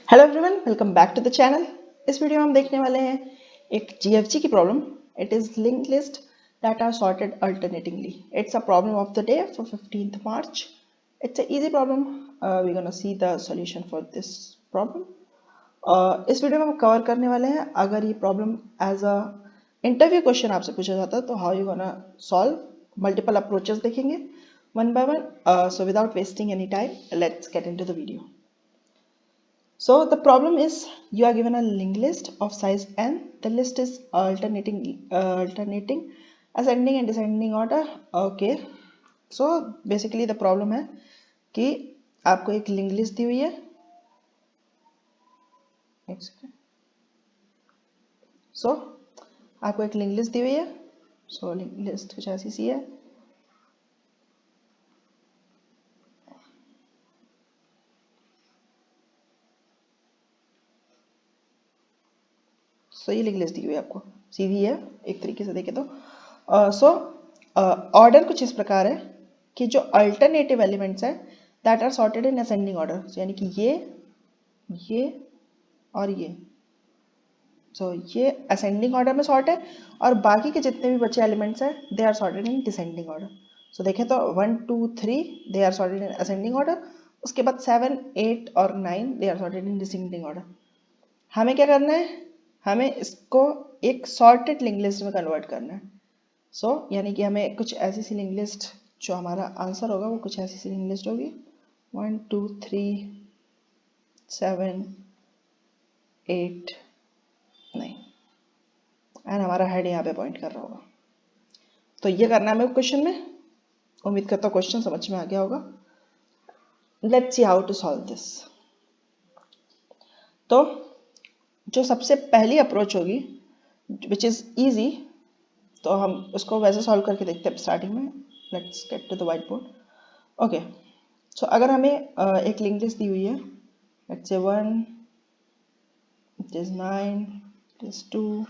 Hello everyone, welcome back to the channel. इस video में हम देखने वाले हैं एक जीएफजी की problem. It is linked list that are sorted alternatingly. It's a problem of the day for 15th March. It's a easy problem. We gonna see the solution for this problem. इस video में हम कवर करने वाले हैं अगर ये problem as a interview question आपसे पूछा जाता है तो how you gonna solve. Multiple approaches देखेंगे one by one. So without wasting any time let's get into the video. So the problem is you are given a linked list of size n. The list is alternating ascending and descending order. Okay. So basically the problem है कि आपको एक linked list दी हुई है. एक second. So आपको एक linked list दी हुई है. So linked list कुछ ऐसी सी है. So ये लिंक लिस्ट दी हुई है आपको, सीधी है एक तरीके से देखे तो. सो ऑर्डर कुछ इस प्रकार है कि जो अल्टरनेटिव एलिमेंट्स है that are sorted in ascending order, यानी कि ये और ये. सो ये असेंडिंग ऑर्डर में सॉर्ट है और बाकी के जितने भी बचे एलिमेंट्स हैं they are sorted in descending order. So देखें तो 1 2 3 they are sorted in ascending order. उसके बाद 7 8 और 9 they are sorted in descending order. हमें क्या करना है, हमें इसको एक सॉर्टेड लिंक लिस्ट में कन्वर्ट करना है. सो यानी कि हमें कुछ ऐसी सी लिंक लिस्ट, जो हमारा आंसर होगा वो कुछ ऐसी सी लिंक लिस्ट होगी 1 2 3 7 8 9 एंड हमारा हेड यहाँ पे पॉइंट कर रहा होगा. तो ये करना है हमें क्वेश्चन में. उम्मीद करता हूँ क्वेश्चन समझ में आ गया होगा. Let's see how to solve this. तो जो सबसे पहली अप्रोच होगी विच इज़ ईजी, तो हम उसको वैसे सॉल्व करके देखते हैं स्टार्टिंग में. Let's get to the white board. Okay. So अगर हमें एक लिंक लिस्ट दी हुई है, let's say 1, it is 9, it is 2,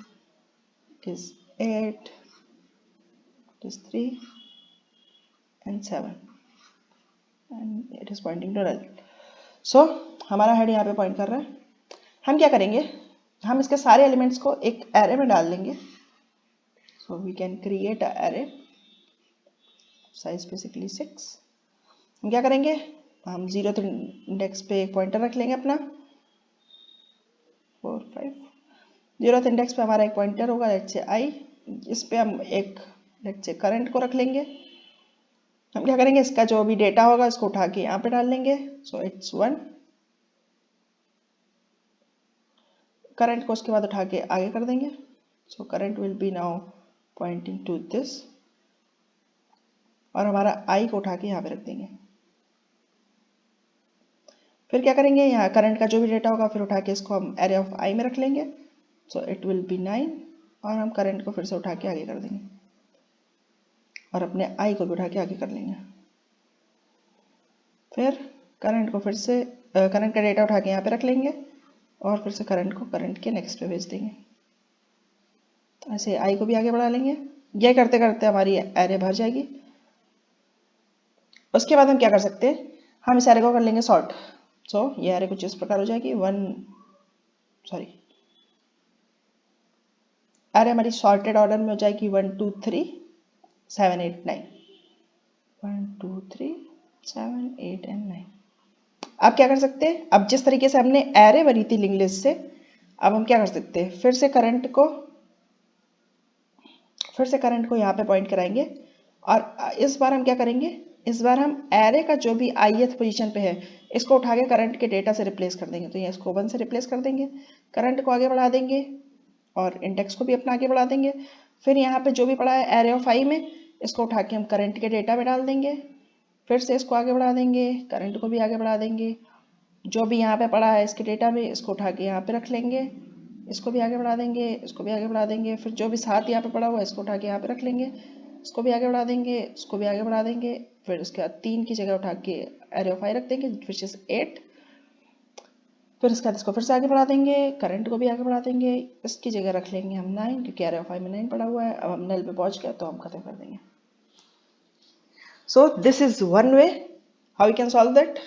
it is 8, it is 3 and 7 and it is pointing to right. So हमारा हेड यहाँ पे पॉइंट कर रहा है. हम क्या करेंगे, हम इसके सारे एलिमेंट्स को एक एरे में डाल देंगे. So we can create a array size basically 6. हम क्या करेंगे, हम 0th इंडेक्स पे एक पॉइंटर रख लेंगे अपना 4 5. 0th इंडेक्स पे हमारा एक पॉइंटर होगा लेट्स से i. इस पे हम एक लेट्स से करंट को रख लेंगे. हम क्या करेंगे, इसका जो भी डेटा होगा इसको उठा के यहाँ पे डाल लेंगे. So it's 1. करंट को उसके बाद उठा के आगे कर देंगे. So current will be now pointing to this और हमारा i को उठा के यहाँ पे रख देंगे. फिर क्या करेंगे, यहाँ करंट का जो भी डेटा होगा फिर उठा के इसको हम एरे ऑफ i में रख लेंगे. सो इट विल बी 9 और हम करंट को फिर से उठा के आगे कर देंगे और अपने i को भी उठा के आगे कर लेंगे. फिर करंट को फिर से करंट का डेटा उठा के यहाँ पे रख लेंगे और फिर से करंट को करंट के नेक्स्ट पे भेज देंगे. ऐसे i को भी आगे बढ़ा लेंगे. यह करते करते हमारी एरे भर जाएगी. उसके बाद हम क्या कर सकते हैं, हम इस एरे को कर लेंगे सॉर्ट. सो ये एरे कुछ इस प्रकार हो जाएगी. एरे हमारी सॉर्टेड ऑर्डर में हो जाएगी 1 2 3 7 8 9. 1 2 3 7 8 एंड 9. अब क्या कर सकते हैं, अब जिस तरीके से हमने एरे भरी थी लिंक लिस्ट से, अब हम क्या कर सकते हैं, फिर से करंट को यहाँ पे पॉइंट कराएंगे और इस बार हम क्या करेंगे, इस बार हम एरे का जो भी ith पोजीशन पे है इसको उठा के करंट के डेटा से रिप्लेस कर देंगे. तो ये इसको 1 से रिप्लेस कर देंगे, करंट को आगे बढ़ा देंगे और इंडेक्स को भी अपना आगे बढ़ा देंगे. फिर यहाँ पे जो भी पड़ा है एरे ऑफ i में इसको उठा के हम करंट के डेटा में डाल देंगे. फिर से इसको आगे बढ़ा देंगे, करंट को भी आगे बढ़ा देंगे. जो भी यहाँ पे पड़ा है इसके डेटा में इसको उठा के यहाँ पे रख लेंगे, इसको भी आगे बढ़ा देंगे, इसको भी आगे बढ़ा देंगे. फिर जो भी साथ यहाँ पे पड़ा हुआ है इसको उठा के यहाँ पे रख लेंगे, इसको भी आगे बढ़ा देंगे, इसको भी आगे बढ़ा देंगे. फिर उसके बाद 3 की जगह उठा के एरे ऑफ i रख देंगे विच इज 8. फिर इसके बाद इसको फिर से आगे बढ़ा देंगे, करंट को भी आगे बढ़ा देंगे, इसकी जगह रख लेंगे हम 9 क्योंकि एरे ऑफ i में 9 पड़ा हुआ है. अब हम नल पे पहुंच गया तो हम खत्म कर देंगे. So this is one way how you can solve that.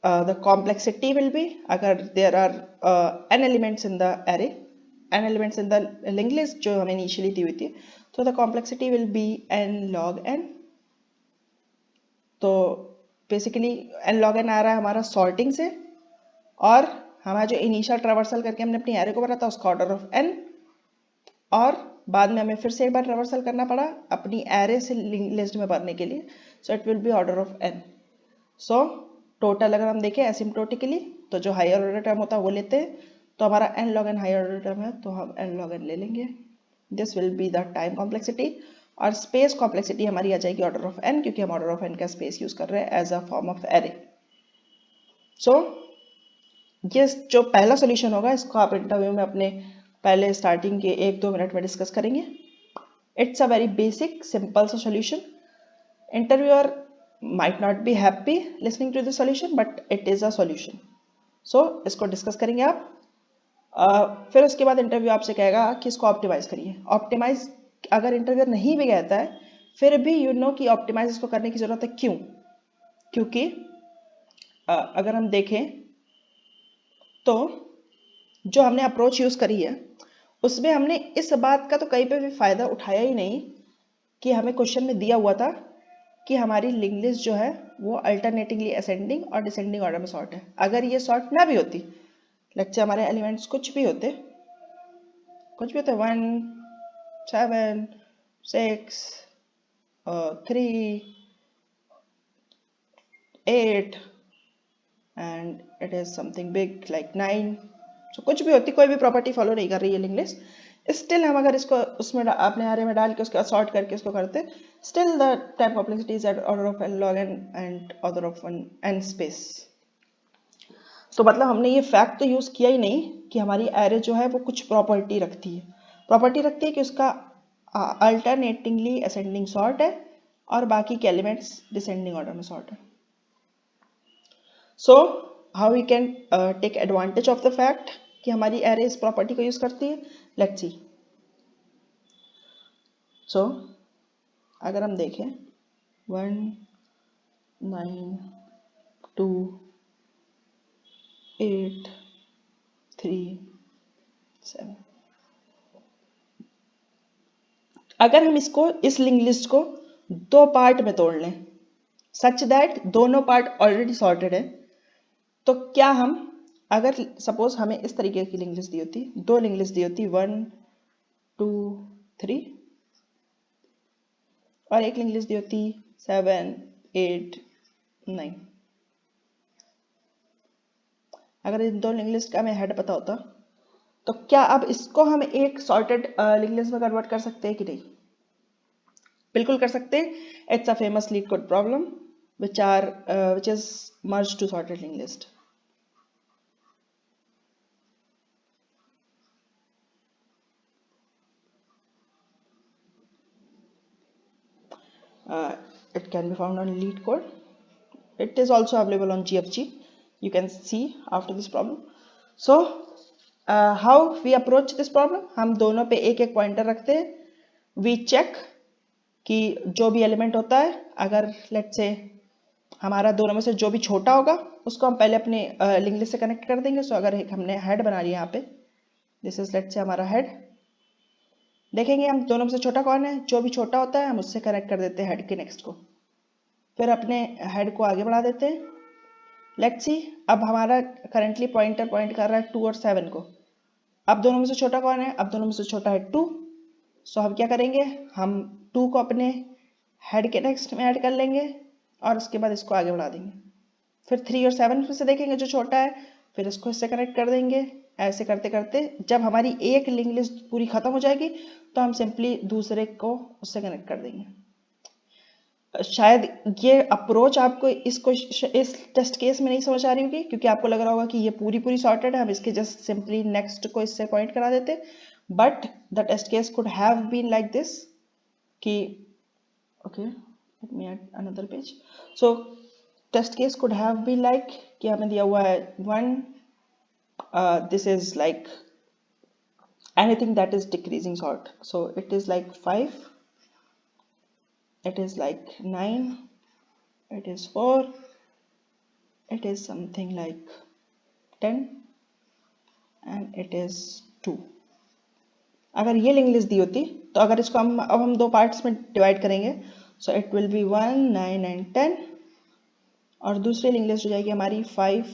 the complexity will be, अगर there are n elements in the array, n elements in the linked list जो हमें initially दी हुई थी, तो the complexity will be n log n. तो basically n log n आ रहा है हमारा sorting से, और हमारा जो इनिशियल ट्रावर्सल करके हमने अपनी एरे को भरा था उसका ऑर्डर ऑफ n, और बाद में हमें फिर से एक बार ट्रावर्सल करना पड़ा अपनी एरे से लिस्ट में भरने के लिए, so it will be order of n. So total अगर हम देखें एसिम्प्टोटिकली तो जो हायर ऑर्डर टर्म होता है वो लेते हैं, तो हमारा n log n higher order term है तो हम n log n ले लेंगे. This will be the time complexity, और स्पेस कॉम्प्लेक्सिटी हमारी आ जाएगी ऑर्डर ऑफ n, क्योंकि हम ऑर्डर ऑफ n का स्पेस यूज कर रहे हैं as a form of array. So ये जो पहला सोल्यूशन होगा इसको आप इंटरव्यू में अपने पहले स्टार्टिंग के 1-2 मिनट में डिस्कस करेंगे. It's a very basic simple सा solution. Interviewer might not be happy listening to the solution, but it is a solution. So इसको डिस्कस करेंगे आप. फिर उसके बाद इंटरव्यू आपसे कहेगा कि इसको ऑप्टिमाइज करिए. ऑप्टिमाइज अगर इंटरव्यूअर नहीं भी कहता है फिर भी यू नो कि ऑप्टिमाइज इसको करने की जरूरत है. क्यों? क्योंकि अगर हम देखें तो जो हमने अप्रोच यूज करी है उसमें हमने इस बात का तो कहीं पे भी फायदा उठाया ही नहीं कि हमें क्वेश्चन में दिया हुआ था कि हमारी लिंक लिस्ट जो है वो अल्टरनेटिंगली असेंडिंग और डिसेंडिंग ऑर्डर में सॉर्ट है. अगर ये सॉर्ट ना भी होती, लेट्स से हमारे एलिमेंट्स कुछ भी होते 1 7 6 3 8 and it is something big like 9, so कुछ भी होती, कोई भी प्रॉपर्टी फॉलो नहीं कर रही है लिंक लिस्ट, स्टिल हम अगर इसको उसमें अपने एरे में डाल के उसके बाद सॉर्ट करके इसको करते, still the time complexity is at order of n log n and order of n space. तो मतलब हमने ये फैक्ट तो यूज किया ही नहीं कि हमारी एरे जो है वो कुछ प्रॉपर्टी रखती है. प्रॉपर्टी रखती है कि उसका अल्टरनेटिंगली असेंडिंग सॉर्ट है और बाकी के एलिमेंट्स डिसेंडिंग ऑर्डर में सॉर्ट है. So how we can take advantage of the fact कि हमारी एरे इस प्रॉपर्टी को यूज करती है. Let's see. सो अगर हम देखें 1 9 2 8 3 7, अगर हम इसको इस लिंक लिस्ट को 2 पार्ट में तोड़ लें सच दैट दोनों पार्ट ऑलरेडी सॉर्टेड है, तो क्या हम अगर सपोज हमें इस तरीके की लिंक लिस्ट दी होती, 2 लिंक लिस्ट दी होती 1 2 3 और एक लिंक लिस्ट दी होती 7 8 9, अगर इन 2 लिंक लिस्ट का हमें हेड पता होता तो क्या अब इसको हम एक सॉर्टेड लिंक लिस्ट में कन्वर्ट कर सकते हैं कि नहीं? बिल्कुल कर सकते हैं. It's a famous leet code problem which is merged to sorted linked list. It can be found on LeetCode. It is also available on GFG. You can see after this problem. So how we approach this problem? हम दोनों पे एक एक pointer रखते हैं. We check कि जो भी एलिमेंट होता है अगर लेट्स से हमारा दोनों में से जो भी छोटा होगा उसको हम पहले अपने लिंक लिस्ट से कनेक्ट कर देंगे. सो अगर हमने हेड बना लिया यहाँ पे, दिस इज लेट्स से हमारा हेड, देखेंगे हम दोनों में से छोटा कौन है, जो भी छोटा होता है हम उससे कनेक्ट कर देते हैं हेड के नेक्स्ट को, फिर अपने हेड को आगे बढ़ा देते हैं. लेट्स सी अब हमारा करंटली पॉइंटर पॉइंट कर रहा है 2 और 7 को. अब दोनों में से छोटा कौन है? अब दोनों में से छोटा है 2. सो हम क्या करेंगे, हम 2 को अपने हेड के नेक्स्ट में ऐड कर लेंगे और उसके बाद इसको आगे बढ़ा देंगे. फिर 3 और 7 फिर से देखेंगे जो छोटा है, फिर इसको इससे कनेक्ट कर देंगे. ऐसे करते करते जब हमारी एक लिंक लिस्ट पूरी खत्म हो जाएगी तो हम सिंपली दूसरे को उससे कनेक्ट कर देंगे. शायद ये अप्रोच आपको इस टेस्ट केस में नहीं समझ आ रही होगी, क्योंकि आपको लग रहा होगा कि ये पूरी सॉर्टेड है, हम इसके जस्ट सिंपली नेक्स्ट को इससे पॉइंट करा देते. But the test case could have been like this कि okay let me add another page. So test case could have been like कि हमें दिया हुआ है 1, this is like anything that is decreasing sort, so it is like 5, it is like 9, it is 4, it is something like 10 and it is 2। अगर ये link list दी होती तो अगर इसको हम दो पार्ट्स में डिवाइड करेंगे, so it will B 1, 9 and 10, और दूसरी लिंक लिस्ट हो जाएगी हमारी 5,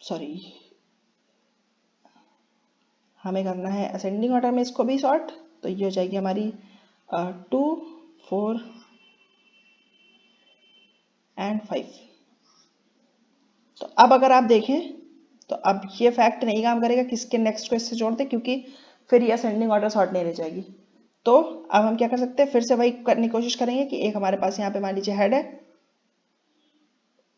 सॉरी हमें करना है असेंडिंग ऑर्डर में इसको भी सॉर्ट, तो ये हो जाएगी हमारी 2, 4 एंड 5। तो अब अगर आप देखें तो अब ये फैक्ट नहीं काम करेगा किसके नेक्स्ट को इससे जोड़ दे, क्योंकि फिर ये असेंडिंग ऑर्डर सॉर्ट नहीं रह जाएगी। तो अब हम क्या कर सकते हैं, फिर से वही करने की कोशिश करेंगे कि एक हमारे पास यहाँ पे मान लीजिए हेड है।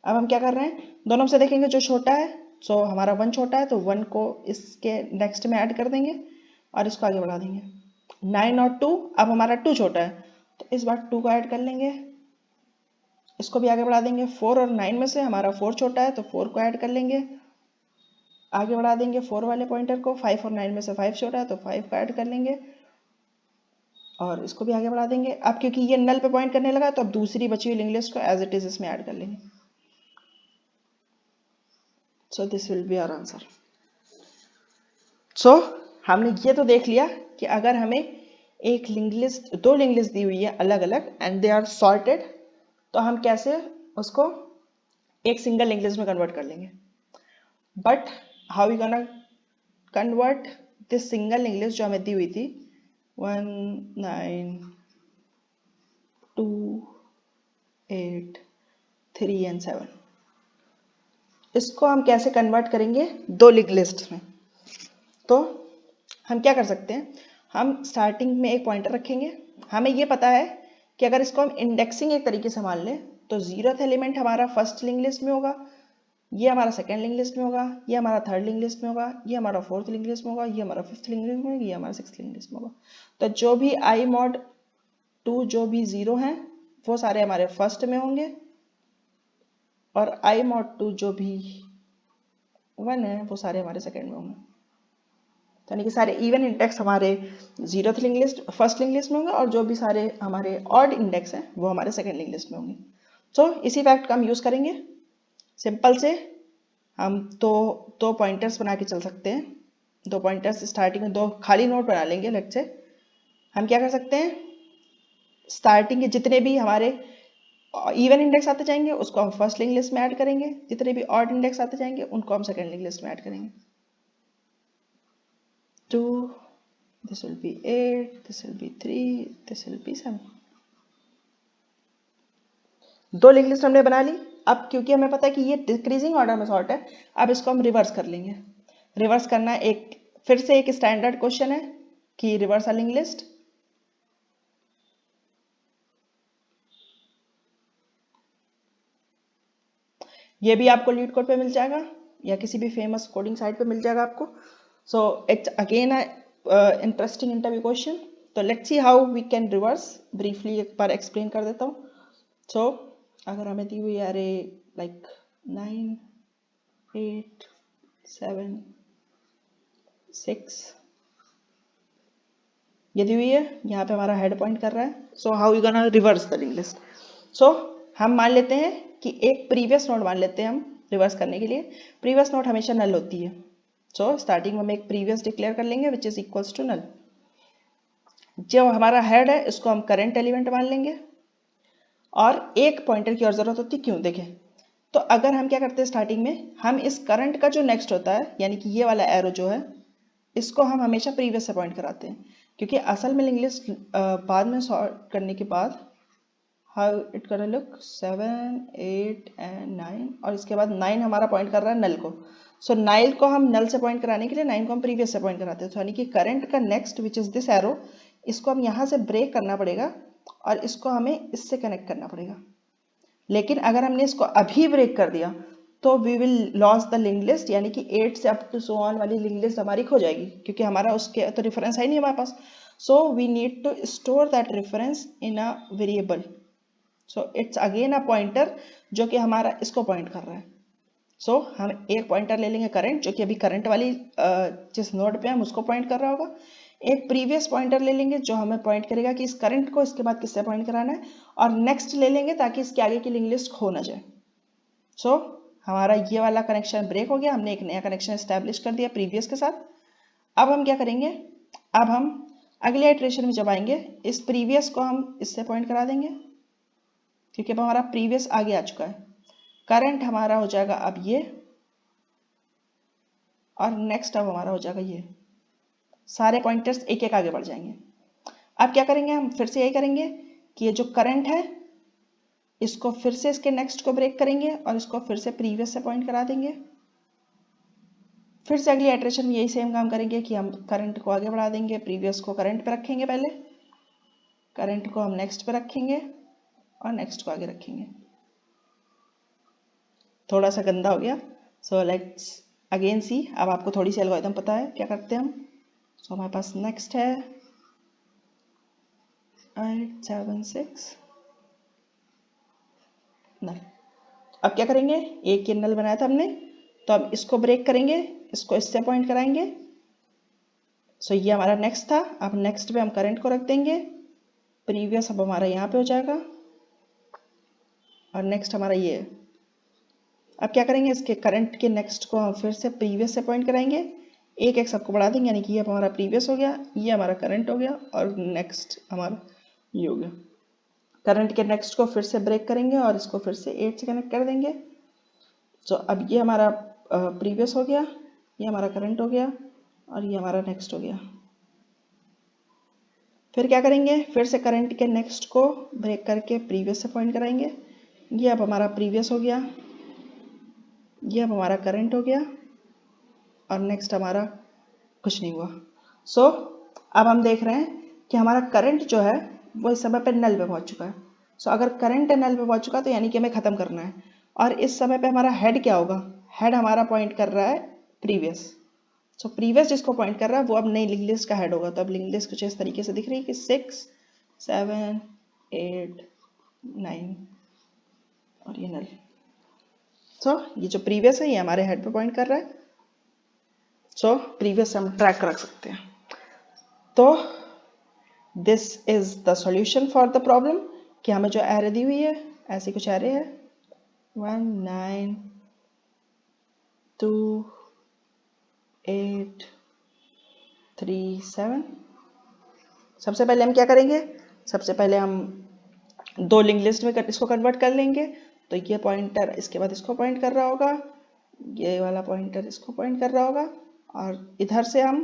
अब हम क्या कर रहे हैं, दोनों से देखेंगे जो छोटा है, सो हमारा 1 छोटा है तो 1 को इसके नेक्स्ट में ऐड कर देंगे और इसको आगे बढ़ा देंगे। 9 और 2, अब हमारा 2 छोटा है तो इस बार 2 को ऐड कर लेंगे, इसको भी आगे बढ़ा देंगे। 4 और 9 में से हमारा 4 छोटा है तो 4 को ऐड कर लेंगे, आगे बढ़ा देंगे 4 वाले पॉइंटर को। 5 और 9 में से 5 छोटा है तो 5 को ऐड कर लेंगे और इसको भी आगे बढ़ा देंगे। अब क्योंकि ये नल पे पॉइंट करने लगा तो अब दूसरी बची हुई लिंक लिस्ट को एज इट इज इसमें ऐड कर लेंगे। So this will be our answer. So हमने ये तो देख लिया कि अगर हमें एक लिंक लिस्ट, दो लिंक लिस्ट दी हुई है अलग अलग एंड दे आर सॉर्टेड, तो हम कैसे उसको एक सिंगल लिंक लिस्ट में कन्वर्ट कर लेंगे। But how we gonna convert this single link list जो हमें दी हुई थी 1, 9, 2, 8, 3 एंड 7, इसको हम कैसे कन्वर्ट करेंगे दो लिंक लिस्ट में। तो हम क्या कर सकते हैं, हम स्टार्टिंग में एक पॉइंटर रखेंगे। हमें ये पता है कि अगर इसको हम इंडेक्सिंग एक तरीके से मान लें तो 0th एलिमेंट हमारा फर्स्ट लिंक लिस्ट में होगा, ये हमारा सेकंड लिंक लिस्ट में होगा, ये हमारा थर्ड लिंक लिस्ट में होगा, ये हमारा फोर्थ लिंक लिस्ट में होगा, ये हमारा फिफ्थ लिंक लिस्ट में होगा, ये हमारा सिक्स्थ लिंक लिस्ट में होगा। तो जो भी i mod 2 जो भी 0 हैं वो सारे हमारे फर्स्ट में होंगे, और i mod 2 जो भी 1 है वो सारे हमारे सेकंड में होंगे। यानी कि सारे इवन इंडेक्स हमारे 0th link list first link list में होंगे और जो भी सारे हमारे ऑड इंडेक्स हैं वो हमारे सेकंड लिंक लिस्ट में होंगे। तो इसी फैक्ट का हम यूज करेंगे। सिंपल से हम दो पॉइंटर्स बना के चल सकते हैं। दो पॉइंटर्स स्टार्टिंग में दो खाली नोड बना लेंगे। लेट्स से हम क्या कर सकते हैं, स्टार्टिंग के जितने भी हमारे इवन इंडेक्स आते जाएंगे उसको हम फर्स्ट लिंक लिस्ट में ऐड करेंगे, जितने भी ऑड इंडेक्स आते जाएंगे उनको हम सेकंड लिंक लिस्ट में ऐड करेंगे। 2, this will be 8, this will be 3, this will be 7। दो लिंक लिस्ट हमने बना ली। अब क्योंकि हमें पता है कि ये डिक्रीजिंग ऑर्डर में सॉर्ट है, अब इसको हम रिवर्स कर लेंगे। रिवर्स करना एक फिर से एक स्टैंडर्ड क्वेश्चन है कि रिवर्स अ लिंक लिस्ट। ये भी आपको लीड कोड पे मिल जाएगा या किसी भी फेमस कोडिंग साइट पे मिल जाएगा आपको। So it's again interesting interview question. तो let's see how we can reverse. Briefly एक बार एक्सप्लेन कर देता हूँ। सो अगर हमें दी हुई अरे लाइक 9, 8, 7, 6 ये दी हुई है, यहाँ पे हमारा हेड पॉइंट कर रहा है। So how you gonna reverse the link list. So हम मान लेते हैं कि एक प्रीवियस नोड मान लेते हैं हम रिवर्स करने के लिए। प्रीवियस नोड हमेशा नल होती है। सो स्टार्टिंग में हम एक प्रीवियस डिक्लेयर कर लेंगे which is equals to null. जो हमारा हेड है इसको हम करंट एलिमेंट मान लेंगे और एक पॉइंटर की और जरूरत होती है। क्यों, देखें तो अगर हम क्या करते हैं स्टार्टिंग में हम इस करंट का जो नेक्स्ट होता है यानी कि ये वाला एरो जो है इसको हम हमेशा प्रीवियस से पॉइंट कराते हैं, क्योंकि असल में लिंक लिस्ट बाद में सॉर्ट करने के बाद how it gonna look 7, 8 and 9 और इसके बाद 9 हमारा पॉइंट कर रहा है नल को। सो 9 को हम नल से पॉइंट कराने के लिए 9 को हम प्रीवियस से पॉइंट कराते हैं। तो यानी कि करंट का next which is this arrow, इसको हम यहाँ से ब्रेक करना पड़ेगा और इसको हमें इससे कनेक्ट करना पड़ेगा। लेकिन अगर हमने इसको अभी ब्रेक कर दिया तो we will loss the link list, यानी कि 8 से अप टू सो ऑन वाली लिंक लिस्ट हमारी खो जाएगी, क्योंकि हमारा उसके तो रेफरेंस है नहीं हमारे पास। So we need to store that reference in a variable. So it's again a pointer जो कि हमारा इसको पॉइंट कर रहा है। सो हम एक पॉइंटर ले लेंगे करंट, जो कि अभी करंट वाली जिस नोड पे हम उसको पॉइंट कर रहा होगा। एक प्रीवियस पॉइंटर ले लेंगे जो हमें पॉइंट करेगा कि इस करंट को इसके बाद किससे पॉइंट कराना है, और नेक्स्ट ले लेंगे ताकि इसके आगे की लिंक लिस्ट खो ना जाए। सो हमारा ये वाला कनेक्शन ब्रेक हो गया, हमने एक नया कनेक्शन एस्टेब्लिश कर दिया प्रीवियस के साथ। अब हम क्या करेंगे, अब हम अगले इटरेशन में जब आएंगे इस प्रीवियस को हम इससे पॉइंट करा देंगे, क्योंकि अब हमारा प्रीवियस आगे आ चुका है। करंट हमारा हो जाएगा अब ये, और नेक्स्ट अब हमारा हो जाएगा ये। सारे पॉइंटर्स एक एक आगे बढ़ जाएंगे। अब क्या करेंगे, हम फिर से यही करेंगे कि ये जो करंट है इसको फिर से इसके नेक्स्ट को ब्रेक करेंगे और इसको फिर से प्रीवियस से पॉइंट करा देंगे। फिर से अगली इटरेशन में यही सेम काम करेंगे कि हम करंट को आगे बढ़ा देंगे, प्रीवियस को करंट पे रखेंगे, पहले करंट को हम नेक्स्ट पे रखेंगे और नेक्स्ट को आगे रखेंगे। थोड़ा सा गंदा हो गया, सो लेट्स अगेन सी। अब आपको थोड़ी सी एल्गोरिथम पता है क्या करते हैं हम। सो हमारे पास नेक्स्ट है 876 नल। अब क्या करेंगे, एक ये नल बनाया था हमने, तो अब इसको ब्रेक करेंगे, इसको इससे पॉइंट कराएंगे। सो ये हमारा नेक्स्ट था, अब नेक्स्ट पे हम करंट को रख देंगे, प्रीवियस अब हमारा यहाँ पे हो जाएगा और नेक्स्ट हमारा ये है। अब क्या करेंगे, इसके करंट के नेक्स्ट को हम फिर से प्रीवियस से पॉइंट कराएंगे, एक एक सबको बढ़ा देंगे, यानी कि ये हमारा प्रीवियस हो गया, ये हमारा करंट हो गया और नेक्स्ट हमारा ये हो गया। करंट के नेक्स्ट को फिर से ब्रेक करेंगे और इसको फिर से 8 से कनेक्ट कर देंगे। सो अब ये हमारा प्रीवियस हो गया, ये हमारा करंट हो गया और ये हमारा नेक्स्ट हो गया। फिर क्या करेंगे, फिर से करंट के नेक्स्ट को ब्रेक करके प्रीवियस से पॉइंट कराएंगे, ये अब हमारा प्रीवियस हो गया, ये अब हमारा करंट हो गया और नेक्स्ट हमारा कुछ नहीं हुआ। सो अब हम देख रहे हैं कि हमारा करंट जो है वो इस समय पे नल पे पहुंच चुका है। सो अगर करंट नल पे पहुंच चुका तो यानी कि हमें ख़त्म करना है, और इस समय पे हमारा हेड क्या होगा, हेड हमारा पॉइंट कर रहा है प्रीवियस। सो प्रीवियस जिसको पॉइंट कर रहा है वो अब नई लिंक लिस्ट का हेड होगा। तो अब लिंक लिस्ट कुछ इस तरीके से दिख रही है कि 6 7 8 9 और ये नल। सो ये जो प्रीवियस है ये हमारे हेड पे पॉइंट कर रहा है। सो प्रीवियस से हम ट्रैक रख सकते हैं। तो this is the solution for the problem कि हमें जो एरे दी हुई है ऐसी कुछ एरे है 1 9 2 8 3 7। सबसे पहले हम क्या करेंगे, सबसे पहले हम दो लिंक लिस्ट में इसको कन्वर्ट कर लेंगे। तो ये पॉइंटर इसके बाद इसको पॉइंट कर रहा होगा, ये वाला पॉइंटर इसको पॉइंट कर रहा होगा, और इधर से हम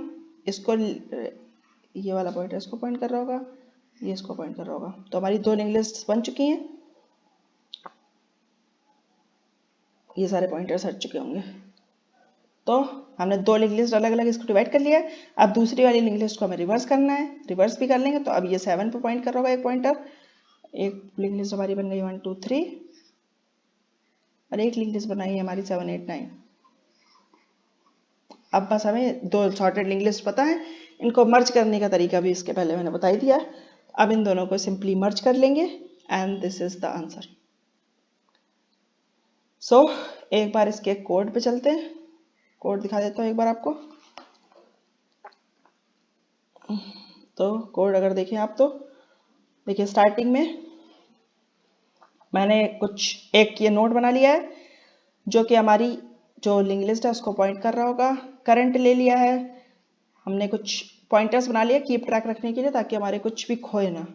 इसको, ये वाला पॉइंटर इसको पॉइंट कर रहा होगा, ये इसको पॉइंट कर रहा होगा। तो हमारी दो लिंक लिस्ट बन चुकी हैं, ये सारे पॉइंटर्स हट चुके होंगे। तो हमने दो लिंक लिस्ट अलग अलग इसको डिवाइड कर लिया है। अब दूसरी वाली लिंक लिस्ट को हमें रिवर्स करना है, रिवर्स भी कर लेंगे। तो अब ये 7 पे पॉइंट कर रहा होगा एक पॉइंटर, एक लिंक लिस्ट हमारी बन गई 1 2 3, और एक लिंक लिस्ट बनाई है हमारी 7 8 9। अब बस हमें दो सॉर्टेड लिंक लिस्ट पता है, इनको मर्ज करने का तरीका भी इसके पहले मैंने बता ही दिया। अब इन दोनों को सिंपली मर्ज कर लेंगे and this is the answer. So एक बार इसके कोड पे चलते हैं, कोड दिखा देता हूँ एक बार आपको। तो कोड अगर देखें आप तो देखिए, स्टार्टिंग में मैंने कुछ एक ये नोड बना लिया है जो कि हमारी जो लिंक लिस्ट है उसको पॉइंट कर रहा होगा। करंट ले लिया है हमने, कुछ पॉइंटर्स बना लिया कीप ट्रैक रखने के लिए ताकि हमारे कुछ भी खोए ना।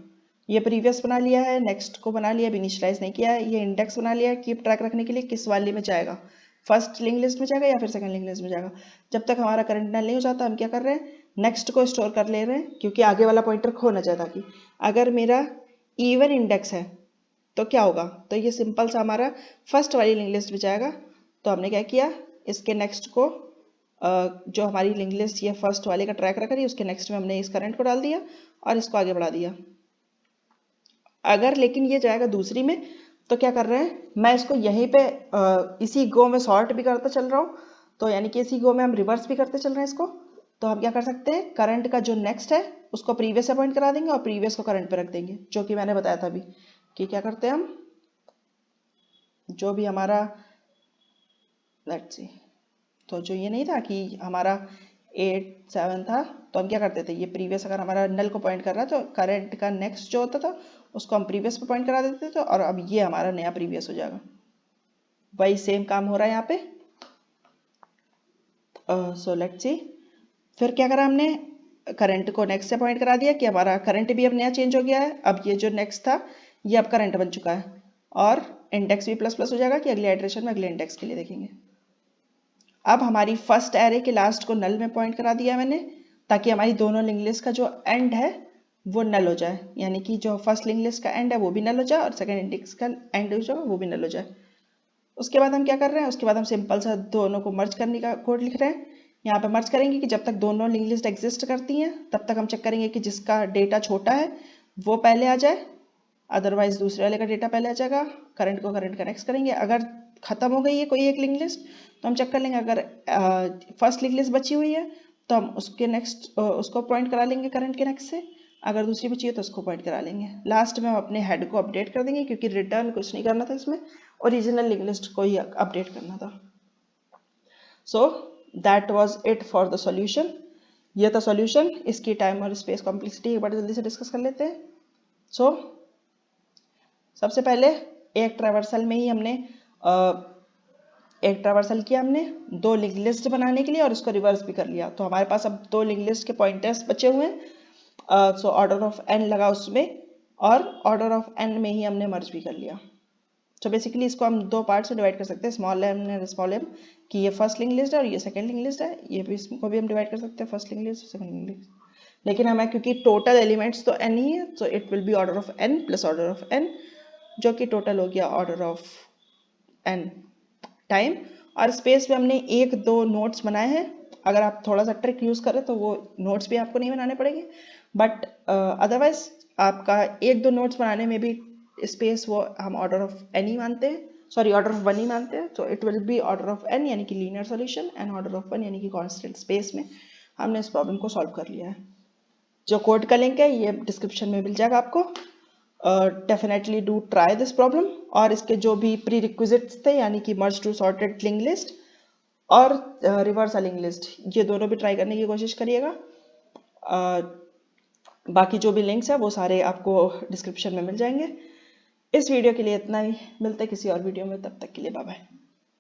ये प्रीवियस बना लिया है, नेक्स्ट को बना लिया, इनिशियलाइज नहीं किया है। ये इंडेक्स बना लिया है कीप ट्रैक रखने के लिए किस वाले में जाएगा, फर्स्ट लिंक लिस्ट में जाएगा या फिर सेकंड लिंक लिस्ट में जाएगा। जब तक हमारा करंट नल नहीं हो जाता हम क्या कर रहे हैं, नेक्स्ट को स्टोर कर ले रहे हैं क्योंकि आगे वाला पॉइंटर खो ना जाए। ताकि अगर मेरा इवन इंडेक्स है तो क्या होगा, तो ये सिंपल सा हमारा फर्स्ट वाली लिंक लिस्ट में जाएगा। तो हमने क्या किया, इसके नेक्स्ट को जो हमारी लिंक लिस्ट ये फर्स्ट वाले का ट्रैक रख रही है उसके नेक्स्ट में हमने इस करंट को डाल दिया और इसको आगे बढ़ा दिया। अगर लेकिन ये जाएगा दूसरी में तो क्या कर रहे हैं, मैं इसको यहीं पे इसी गो में सॉर्ट भी करता चल रहा हूँ। तो यानी कि इसी गो में हम रिवर्स भी करते चल रहे हैं इसको। तो हम क्या कर सकते हैं, करंट का जो नेक्स्ट है उसको प्रीवियस से पॉइंट करा देंगे और प्रीवियस को करंट पे रख देंगे, जो कि मैंने बताया था अभी कि क्या करते हैं हम, जो भी हमारा लेट्स सी, तो जो ये नहीं था कि हमारा 8 7 था तो हम क्या करते थे, ये प्रीवियस अगर हमारा नल को पॉइंट कर रहा है तो करंट का नेक्स्ट जो होता था उसको हम प्रीवियस पे पॉइंट करा देते थे, और अब ये हमारा नया प्रीवियस हो जाएगा। वही सेम काम हो रहा है यहाँ पे। सो लेट्स सी, फिर क्या करा हमने, करंट को नेक्स्ट से पॉइंट करा दिया कि हमारा करंट भी अब नया चेंज हो गया है। अब ये जो नेक्स्ट था ये अब करंट बन चुका है, और इंडेक्स भी प्लस प्लस हो जाएगा कि अगले इटरेशन में अगले इंडेक्स के लिए देखेंगे। अब हमारी फर्स्ट एरे के लास्ट को नल में पॉइंट करा दिया मैंने, ताकि हमारी दोनों लिंक लिस्ट का जो एंड है वो नल हो जाए, यानी कि जो फर्स्ट लिंक लिस्ट का एंड है वो भी नल हो जाए और सेकंड इंडेक्स का एंड हो जाए वो भी नल हो जाए। उसके बाद हम क्या कर रहे हैं, उसके बाद हम सिंपल सा दोनों को मर्ज करने का कोड लिख रहे हैं। यहाँ पे मर्ज करेंगे कि जब तक दोनों लिंक लिस्ट एग्जिस्ट करती हैं तब तक हम चेक करेंगे कि जिसका डेटा छोटा है वो पहले आ जाए, अदरवाइज दूसरे वाले का डेटा पहले आ जाएगा। करंट को करंट कनेक्ट करेंगे, अगर खत्म हो गई है कोई एक लिंक लिस्ट तो हम चेक कर लेंगे, अगर फर्स्ट लिंक लिस्ट बची हुई है तो हम उसके नेक्स्ट उसको पॉइंट करा लेंगे करंट के नेक्स्ट से, अगर दूसरी बची है तो उसको पॉइंट करा लेंगे। लास्ट में हम अपने हेड को अपडेट कर देंगे क्योंकि रिटर्न कुछ नहीं करना था, इसमें ओरिजिनल लिंक लिस्ट को ही अपडेट करना था। So that was it for the solution. ये था सॉल्यूशन। इसकी टाइम और स्पेस कॉम्प्लेक्सिटी एक बार जल्दी से डिस्कस कर लेते हैं। सो सबसे पहले एक ट्रैवर्सल में ही हमने एक ट्रैवर्सल किया हमने दो लिंक लिस्ट बनाने के लिए और उसको रिवर्स भी कर लिया, तो हमारे पास अब दो लिंक लिस्ट के पॉइंटर्स बचे हुए हैं। सो ऑर्डर ऑफ एन लगा उसमें, और ऑर्डर ऑफ एन में ही हमने मर्ज भी कर लिया। तो बेसिकली इसको हम दो पार्ट से डिवाइड कर सकते हैं, small M and small M, कि ये फर्स्ट लिंक लिस्ट है और ये सेकंड लिंक लिस्ट है। ये भी इसको भी हम डिवाइड कर सकते हैं, first link list second link list. लेकिन हमें क्योंकि टोटल एलिमेंट्स तो एन ही है, तो it will be order of N plus order of N, जो कि टोटल हो गया ऑर्डर ऑफ एन टाइम। और स्पेस में हमने एक दो नोट्स बनाए हैं, अगर आप थोड़ा सा ट्रिक यूज करें तो वो नोट्स भी आपको नहीं बनाने पड़ेंगे, बट अदरवाइज आपका एक दो नोट्स बनाने में भी स्पेस वो हम ऑर्डर ऑफ एन ही मानते हैं, सॉरी ऑर्डर ऑफ वन ही मानते हैं। तो it will be order of N यानी कि linear solution, and order of one यानी कि कांस्टेंट। स्पेस में हमने इस प्रॉब्लम को सॉल्व कर लिया है। जो कोड का लिंक है ये डिस्क्रिप्शन में मिल जाएगा आपको। Definitely do try this problem, और इसके जो भी प्री रिक्विजिट्स थे यानी कि मर्ज टू सॉर्टेड लिंक लिस्ट और रिवर्स लिंक लिस्ट, ये दोनों भी ट्राई करने की कोशिश करिएगा। बाकी जो भी लिंक्स है वो सारे आपको डिस्क्रिप्शन में मिल जाएंगे। इस वीडियो के लिए इतना ही, मिलते हैं किसी और वीडियो में, तब तक के लिए बाय बाय।